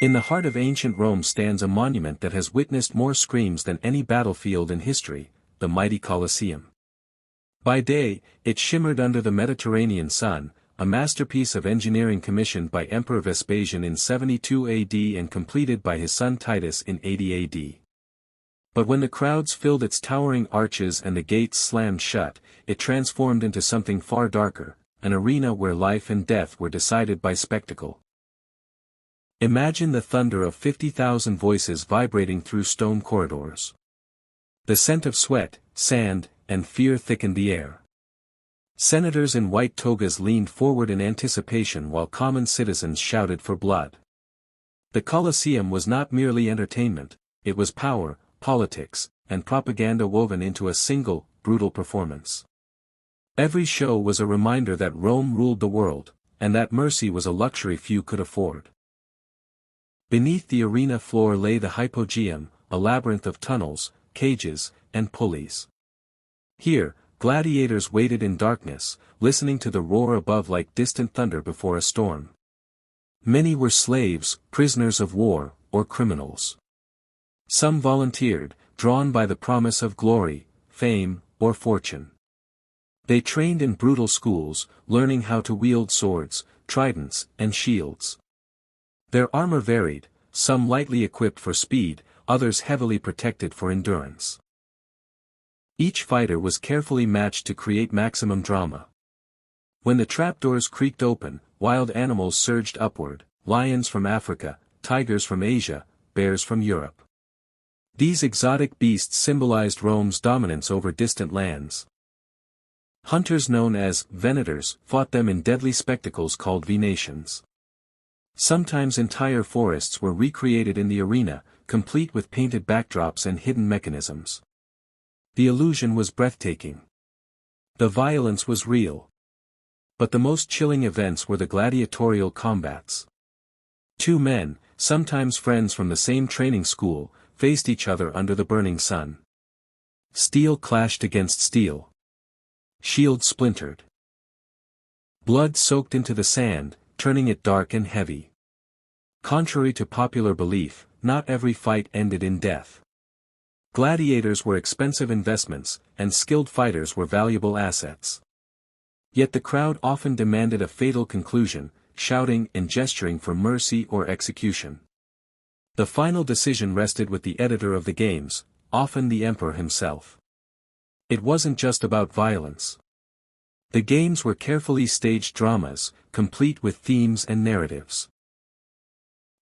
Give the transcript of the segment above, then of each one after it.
In the heart of ancient Rome stands a monument that has witnessed more screams than any battlefield in history, the mighty Colosseum. By day, it shimmered under the Mediterranean sun, a masterpiece of engineering commissioned by Emperor Vespasian in 72 AD and completed by his son Titus in 80 AD. But when the crowds filled its towering arches and the gates slammed shut, it transformed into something far darker, an arena where life and death were decided by spectacle. Imagine the thunder of 50,000 voices vibrating through stone corridors. The scent of sweat, sand, and fear thickened the air. Senators in white togas leaned forward in anticipation while common citizens shouted for blood. The Colosseum was not merely entertainment, it was power, politics, and propaganda woven into a single, brutal performance. Every show was a reminder that Rome ruled the world, and that mercy was a luxury few could afford. Beneath the arena floor lay the hypogeum, a labyrinth of tunnels, cages, and pulleys. Here, gladiators waited in darkness, listening to the roar above like distant thunder before a storm. Many were slaves, prisoners of war, or criminals. Some volunteered, drawn by the promise of glory, fame, or fortune. They trained in brutal schools, learning how to wield swords, tridents, and shields. Their armor varied, some lightly equipped for speed, others heavily protected for endurance. Each fighter was carefully matched to create maximum drama. When the trapdoors creaked open, wild animals surged upward, lions from Africa, tigers from Asia, bears from Europe. These exotic beasts symbolized Rome's dominance over distant lands. Hunters known as venators fought them in deadly spectacles called venations. Sometimes entire forests were recreated in the arena, complete with painted backdrops and hidden mechanisms. The illusion was breathtaking. The violence was real. But the most chilling events were the gladiatorial combats. Two men, sometimes friends from the same training school, faced each other under the burning sun. Steel clashed against steel. Shields splintered. Blood soaked into the sand, turning it dark and heavy. Contrary to popular belief, not every fight ended in death. Gladiators were expensive investments, and skilled fighters were valuable assets. Yet the crowd often demanded a fatal conclusion, shouting and gesturing for mercy or execution. The final decision rested with the editor of the games, often the emperor himself. It wasn't just about violence. The games were carefully staged dramas, complete with themes and narratives.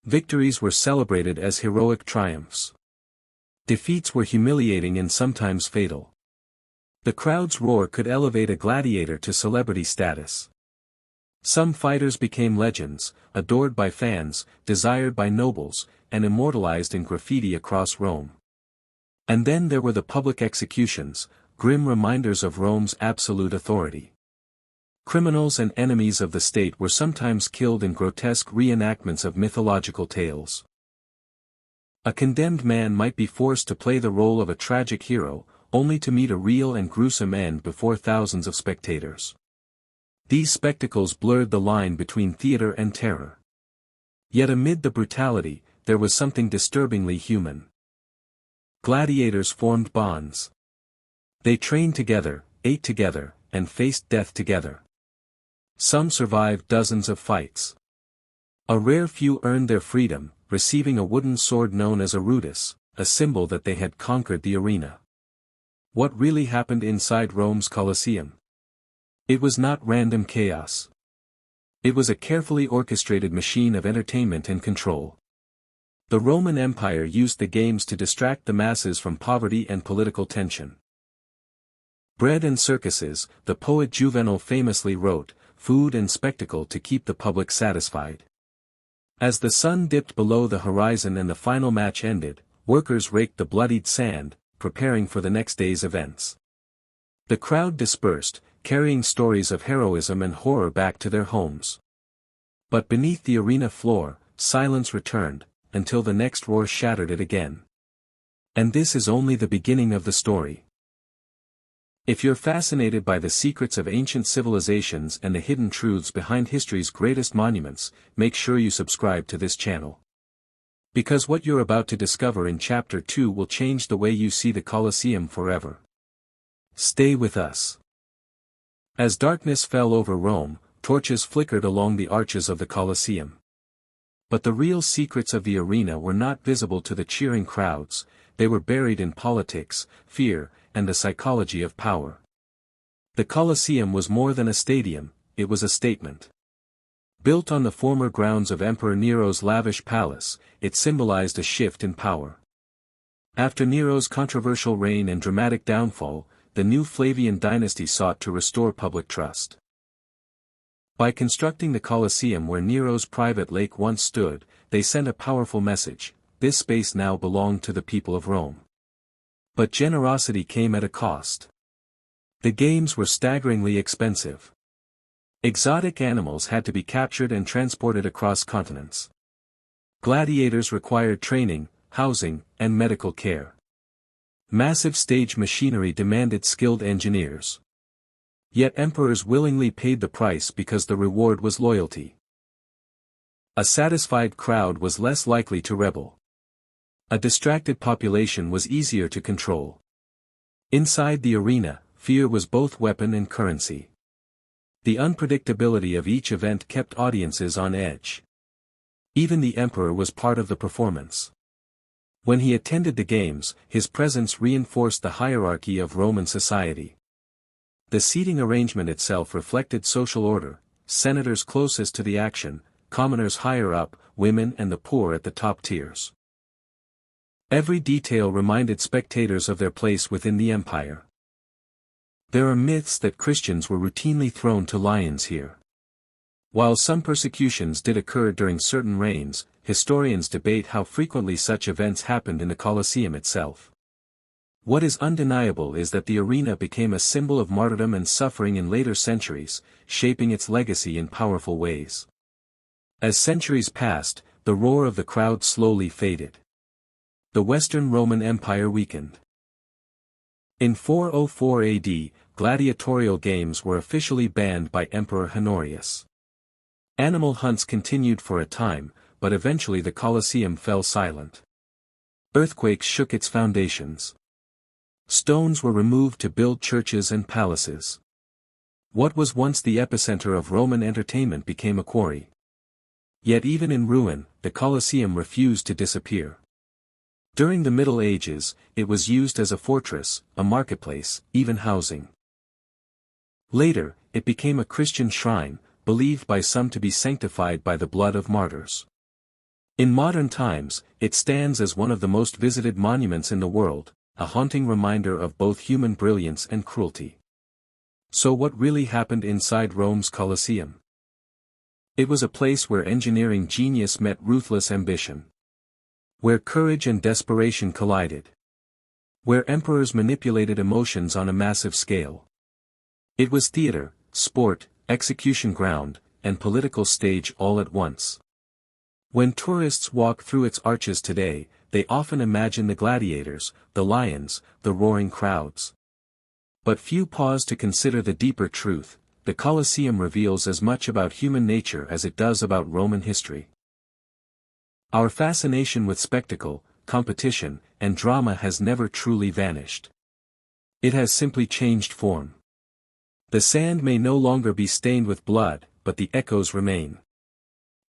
Victories were celebrated as heroic triumphs. Defeats were humiliating and sometimes fatal. The crowd's roar could elevate a gladiator to celebrity status. Some fighters became legends, adored by fans, desired by nobles, and immortalized in graffiti across Rome. And then there were the public executions, grim reminders of Rome's absolute authority. Criminals and enemies of the state were sometimes killed in grotesque reenactments of mythological tales. A condemned man might be forced to play the role of a tragic hero, only to meet a real and gruesome end before thousands of spectators. These spectacles blurred the line between theater and terror. Yet amid the brutality, there was something disturbingly human. Gladiators formed bonds. They trained together, ate together, and faced death together. Some survived dozens of fights. A rare few earned their freedom, receiving a wooden sword known as a ruthless, a symbol that they had conquered the arena. What really happened inside Rome's Colosseum? It was not random chaos. It was a carefully orchestrated machine of entertainment and control. The Roman Empire used the games to distract the masses from poverty and political tension. Bread and circuses, the poet Juvenal famously wrote, food and spectacle to keep the public satisfied. As the sun dipped below the horizon and the final match ended, workers raked the bloodied sand, preparing for the next day's events. The crowd dispersed, carrying stories of heroism and horror back to their homes. But beneath the arena floor, silence returned, until the next roar shattered it again. And this is only the beginning of the story. If you're fascinated by the secrets of ancient civilizations and the hidden truths behind history's greatest monuments, make sure you subscribe to this channel. Because what you're about to discover in Chapter 2 will change the way you see the Colosseum forever. Stay with us. As darkness fell over Rome, torches flickered along the arches of the Colosseum. But the real secrets of the arena were not visible to the cheering crowds, they were buried in politics, fear, and the psychology of power. The Colosseum was more than a stadium, it was a statement. Built on the former grounds of Emperor Nero's lavish palace, it symbolized a shift in power. After Nero's controversial reign and dramatic downfall, the new Flavian dynasty sought to restore public trust. By constructing the Colosseum where Nero's private lake once stood, they sent a powerful message: this space now belonged to the people of Rome. But generosity came at a cost. The games were staggeringly expensive. Exotic animals had to be captured and transported across continents. Gladiators required training, housing, and medical care. Massive stage machinery demanded skilled engineers. Yet emperors willingly paid the price because the reward was loyalty. A satisfied crowd was less likely to rebel. A distracted population was easier to control. Inside the arena, fear was both weapon and currency. The unpredictability of each event kept audiences on edge. Even the emperor was part of the performance. When he attended the games, his presence reinforced the hierarchy of Roman society. The seating arrangement itself reflected social order: senators closest to the action, commoners higher up, women and the poor at the top tiers. Every detail reminded spectators of their place within the empire. There are myths that Christians were routinely thrown to lions here. While some persecutions did occur during certain reigns, historians debate how frequently such events happened in the Colosseum itself. What is undeniable is that the arena became a symbol of martyrdom and suffering in later centuries, shaping its legacy in powerful ways. As centuries passed, the roar of the crowd slowly faded. The Western Roman Empire weakened. In 404 AD, gladiatorial games were officially banned by Emperor Honorius. Animal hunts continued for a time, but eventually the Colosseum fell silent. Earthquakes shook its foundations. Stones were removed to build churches and palaces. What was once the epicenter of Roman entertainment became a quarry. Yet even in ruin, the Colosseum refused to disappear. During the Middle Ages, it was used as a fortress, a marketplace, even housing. Later, it became a Christian shrine, believed by some to be sanctified by the blood of martyrs. In modern times, it stands as one of the most visited monuments in the world, a haunting reminder of both human brilliance and cruelty. So what really happened inside Rome's Colosseum? It was a place where engineering genius met ruthless ambition. Where courage and desperation collided. Where emperors manipulated emotions on a massive scale. It was theater, sport, execution ground, and political stage all at once. When tourists walk through its arches today, they often imagine the gladiators, the lions, the roaring crowds. But few pause to consider the deeper truth: the Colosseum reveals as much about human nature as it does about Roman history. Our fascination with spectacle, competition, and drama has never truly vanished. It has simply changed form. The sand may no longer be stained with blood, but the echoes remain.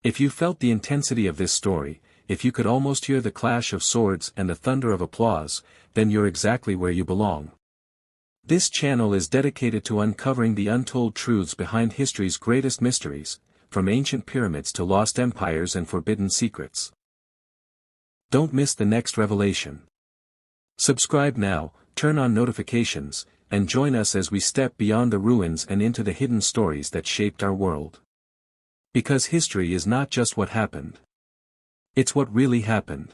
If you felt the intensity of this story, if you could almost hear the clash of swords and the thunder of applause, then you're exactly where you belong. This channel is dedicated to uncovering the untold truths behind history's greatest mysteries, from ancient pyramids to lost empires and forbidden secrets. Don't miss the next revelation. Subscribe now, turn on notifications, and join us as we step beyond the ruins and into the hidden stories that shaped our world. Because history is not just what happened. It's what really happened.